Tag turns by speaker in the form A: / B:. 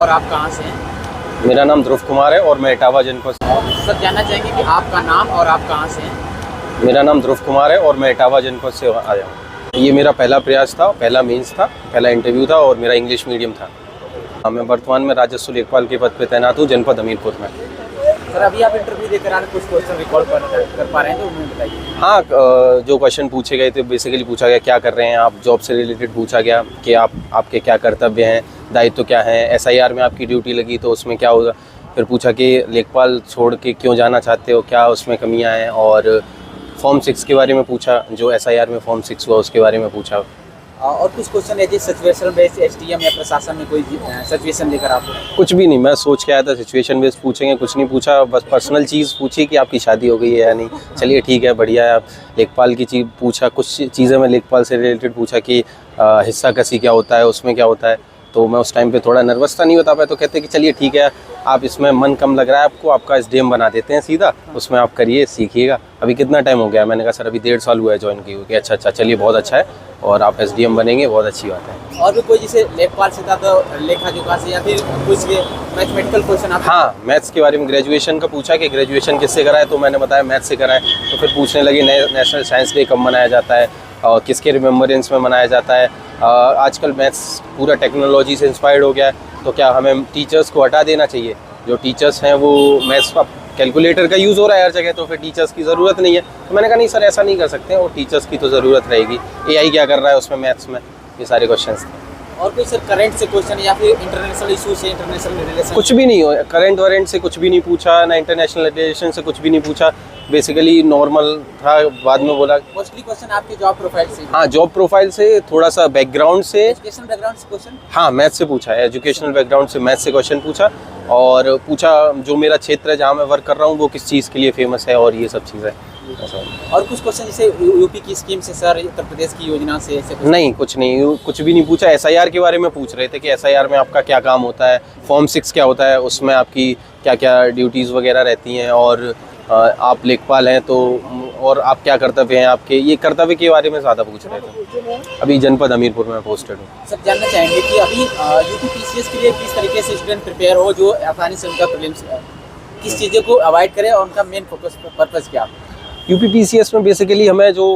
A: और आप कहाँ से हैं?
B: मेरा नाम ध्रुव कुमार है और मैं इटावा जनपद से।
A: सर जानना चाहेंगे कि आपका नाम और आप कहाँ से हैं?
B: मेरा नाम ध्रुव कुमार है और मैं इटावा जनपद से आया हूँ। ये मेरा पहला प्रयास था, पहला मेंस था, पहला इंटरव्यू था और मेरा इंग्लिश मीडियम था। मैं वर्तमान में राजस्व लेखपाल के पद पर तैनात हूँ जनपद हमीरपुर में।
A: सर अभी आप इंटरव्यू देकर आ रहे, कुछ क्वेश्चन रिकॉल कर पा रहे हैं तो उन्हें बताइए।
B: हाँ, जो क्वेश्चन पूछे गए थे बेसिकली पूछा गया क्या कर रहे हैं आप, जॉब से रिलेटेड पूछा गया कि आपके क्या कर्तव्य हैं, दायित्व क्या है, एसआईआर में आपकी ड्यूटी लगी तो उसमें क्या होगा। फिर पूछा कि लेखपाल छोड़ के क्यों जाना चाहते हो, क्या उसमें कमियां हैं, और फॉर्म 6 के बारे में पूछा, जो एसआईआर में फॉर्म 6 हुआ उसके बारे में पूछा।
A: और कुछ क्वेश्चन है जी सिचुएशन बेस्ड एसडीएम या प्रशासन में कोई सिचुएशन लेकर आप
B: कुछ भी नहीं, मैं सोच के आया था सिचुएशन बेस्ड पूछेंगे, कुछ नहीं पूछा, बस पर्सनल चीज़ पूछी कि आपकी शादी हो गई है या नहीं। चलिए ठीक है, बढ़िया है। आप लेखपाल की चीज़ पूछा, कुछ चीज़ें मैं लेखपाल से रिलेटेड पूछा कि हिस्सा कसी क्या होता है, उसमें क्या होता है। तो मैं उस टाइम पे थोड़ा नर्वस था, नहीं बता पाया, तो कहते कि चलिए ठीक है, आप इसमें मन कम लग रहा है आपको, आपका एसडीएम बना देते हैं सीधा, उसमें आप करिए, सीखिएगा। अभी कितना टाइम हो गया? मैंने कहा सर अभी 1.5 साल हुआ है ज्वाइन किए हुए। अच्छा, चलिए बहुत अच्छा है और आप एसडीएम बनेंगे, बहुत अच्छी बात है।
A: और भी कोई जैसे लेखपाल से था तो लेखा जोखा से या फिर कुछ मैथमेटिकल क्वेश्चन आप?
B: हाँ, मैथ्स के बारे में ग्रेजुएशन का पूछा कि ग्रेजुएशन किससे करा है, तो मैंने बताया मैथ्स से करा है। तो फिर पूछने लगे नेशनल साइंस डे कब मनाया जाता है और किसके रिमेम्बरेंस में मनाया जाता है। आजकल मैथ्स पूरा टेक्नोलॉजी से इंस्पायर्ड हो गया है, तो क्या हमें टीचर्स को हटा देना चाहिए? जो टीचर्स हैं वो मैथ्स का कैलकुलेटर का यूज़ हो रहा है हर जगह, तो फिर टीचर्स की ज़रूरत नहीं है। तो मैंने कहा नहीं सर, ऐसा नहीं कर सकते, और टीचर्स की तो ज़रूरत रहेगी। एआई क्या कर रहा है उसमें मैथ्स में, ये सारे क्वेश्चंस थे।
A: और कोई सर करंट से क्वेश्चन या फिर इंटरनेशनल इशू से, इंटरनेशनल रिलेशन?
B: कुछ भी नहीं हो, करंट वारंट से कुछ भी नहीं पूछा, ना इंटरनेशनल रिलेशन से कुछ भी नहीं पूछा। बेसिकली नॉर्मल था। बाद में बोला
A: मोस्टली क्वेश्चन आपके जॉब प्रोफाइल से?
B: हाँ, जॉब प्रोफाइल से, थोड़ा सा बैकग्राउंड से,
A: एजुकेशन बैकग्राउंड से क्वेश्चन?
B: हाँ, मैथ से पूछा है, एजुकेशनल बैकग्राउंड से मैथ से क्वेश्चन पूछा। और पूछा जो मेरा क्षेत्र है जहाँ मैं वर्क कर रहा हूँ वो किस चीज़ के लिए फेमस है, और ये सब चीज़ें।
A: और कुछ क्वेश्चन जैसे यूपी की स्कीम से सर, उत्तर प्रदेश की योजना से ऐसे कुछ?
B: नहीं, कुछ नहीं, कुछ भी नहीं पूछा। एसआईआर के बारे में पूछ रहे थे कि एसआईआर में आपका क्या काम होता है, फॉर्म 6 क्या होता है, उसमें आपकी क्या क्या ड्यूटीज़ वगैरह रहती हैं, और आप लेखपाल हैं तो और आप क्या कर्तव्य हैं आपके, ये कर्तव्य के बारे में ज़्यादा पूछ रहे थे। अभी जनपद हमीरपुर में पोस्टेड हूँ।
A: सर जानना चाहेंगे कि अभी यूपी पीसीएस के लिए किस तरीके से स्टूडेंट प्रिपेयर हो जो आसानी से उनका प्रीलिम्स, किस चीज़ों को अवॉइड करें और उनका मेन फोकस पर्पस क्या?
B: यूपी पीसीएस में बेसिकली हमें जो